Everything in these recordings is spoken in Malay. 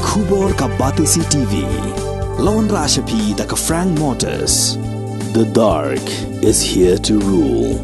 Khubor ka Batisi TV. Lawan Rashapi da ka Frank Motors. The dark is here to rule.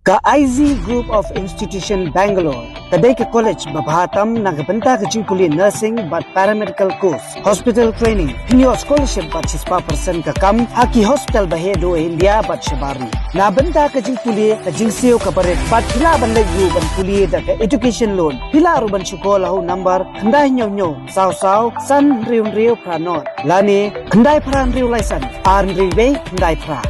Ka IZ Group of Institution Bangalore. Kadai ke college babhatam nagbanta ke jingpuli nursing but paramedical course. Hospital training. Pynjot scholarship but 6% ka kam. Haki hospital bahedo India but shabari. Nabanta ke jingpuli ka jingseo ka paret but pila ban layu ban puli da ka education loan. Pila ruban syukola hu number khandai nyo saw san riu pranot. Lani khandai pran riu license. Arn riu khandai pra.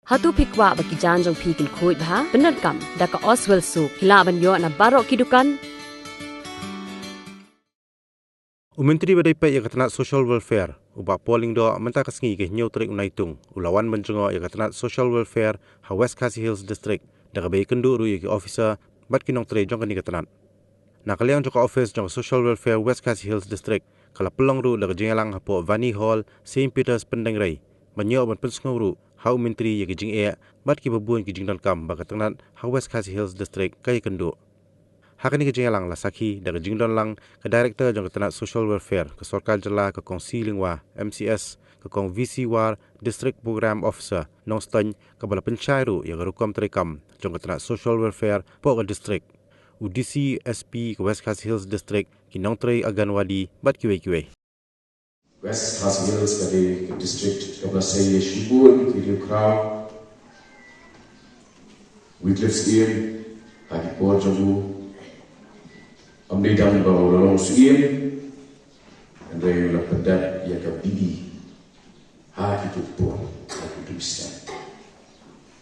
Hatu pikwa bagi janjong pikin kuit bah benar kam daka Oswell soup hilaban yo na barok kidukan. Menteri Badai ya katana social welfare uba polling do menta kasngi ke nyau trik unaitung ulawan menjengo ya katana social welfare ha West Khasi Hills district daga bay kendu ru ke officer bat kinong tre jong kani katanan nakaliang joka office jong social welfare West Khasi Hills district kala pelong ru daga jengalang hapo Vani Hall St Peters Pendangrai menyo ban pensngo ru ha menteri ya ke jing e bat ki babun ki jingdan kam ba katanan ha West Khasi Hills district kay kendu Hakani ke jengalang la sakhi daga jingdon lang ke director jong katana social welfare ke sorkal jela ke kong silingwa MCS ke kong VC war district program officer nong stany ke bala penchairu ya garukom terekam jong katana social welfare po ke district UDC SP ke West Khasi Hills district ki nong tre aganwadi bat kiwe West Khasi Hills ke district ke basay shibun video crowd Wycliffe's Ian hagi po jongu Amri dam bawa lorong suiem, andai ulah pedat ia ke bibi, hati tu pun, hati tu bisa.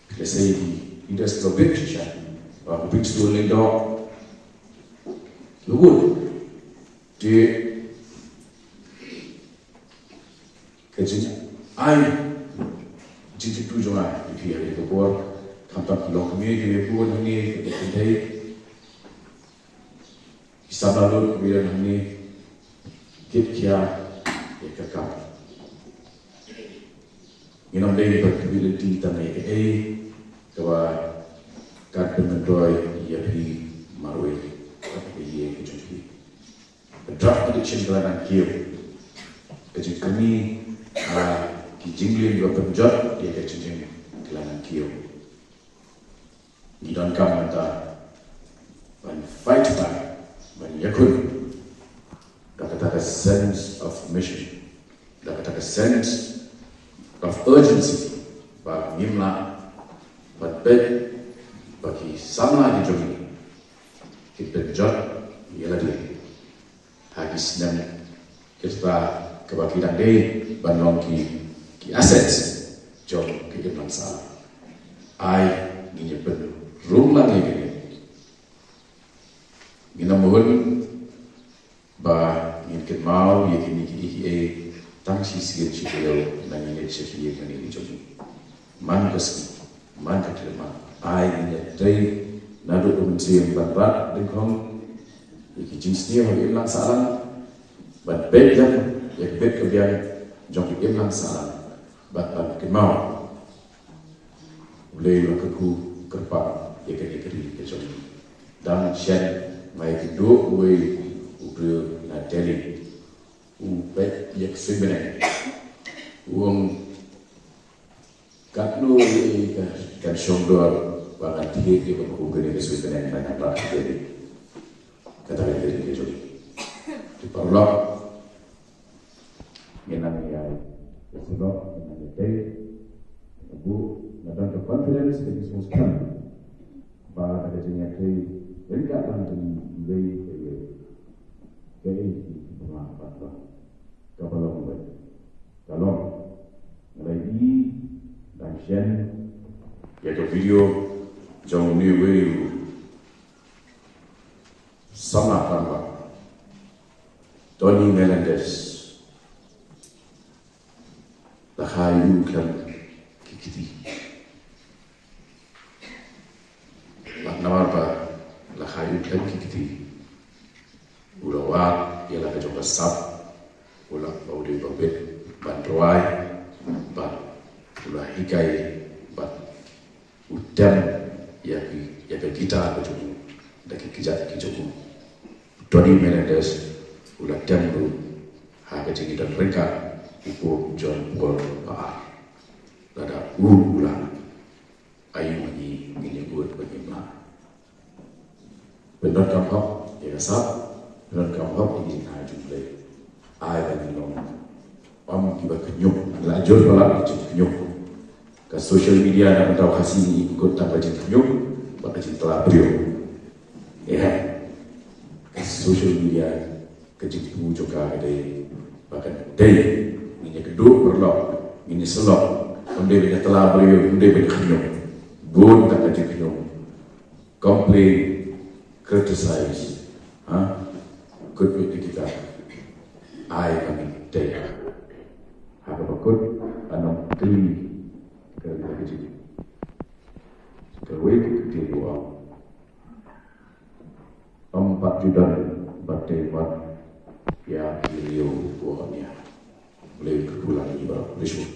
Bila saya di indas probit cah, aku pergi seluruh lendok, lugu, dia kerja, ai, jadi tu jangan dipilih itu pun, kampak long kami dia pun ni kedai. Samla lor kemudian ini kita ya kakak. Inam lagi berkabiliti tanai ke kawa kat pengendoi ya di marwai apa ye kecuali. Drug addiction dalam kiu. Kecuali kami di Jingmlien juga Pynjot dia kecuali dalam kiu. Di dalam kamar dan fight back. When yakun, dapat sense of mission, dapat sense of urgency, bagi Jingmlien, bagi Samla di Jong, di Pynjot, Ïalade, hagi Sniew, kita kebaki dan day, banong ki assets, Jong ki Jingmlien sah, ai ni pen rumah ni gini. Gina mohon ba ngin mau ye kini ki tangsi sigin chikelo na ni chiki ye kani ni jogi man kaski man katlema ai ni dai na do umtri banrat dingkong ye ki jinsni ho ilang salang ban bet jam ye bet kebian jong ki ilang salang ban mau ulei wakaku kerpa ye kani ke jogi dan shen mai kedua we ubro na Delhi ubet yak sibene uang katno kan shongdor bangan tihe ke ubro ke sibene na ba Delhi kata Delhi ke jodi di parlok menang ya sebab menang Delhi bu nadang confidence that this was coming ba ada jenis ke Mereka akan menjadi kaya apa kapal kalau lagi dan shen yaitu video Jong ni sama apa Tony Melendez lahayu kan kikiti apa lahayu kan kikiti ulawat ialah kecoba sab ulah bau di babit bantuai ban ulah hikai ban udam ya kita kecoba daki kijat kecoba Tony Menendez ulah tembu harga tinggi dan mereka ibu John Paul Baar lada ulah ayu mani ini buat bagaimana benar kampap ya sab benar kampap ini na jumlah ay bagi long kiba kenyuk lajur balap kenyuk ke social media nak tahu kasih ikut tanpa kenyuk baka telah beliau ya social media kejitu juga ada bahkan day ini kedua berlok ini selok unde banyak telah beliau unde banyak kenyuk buat tak kenyuk complain criticize good with kita kami day apa bakut anam keli kerja kecil kerja kecil dua 4 juta batemat ya beliau buahnya boleh kepulang ini baru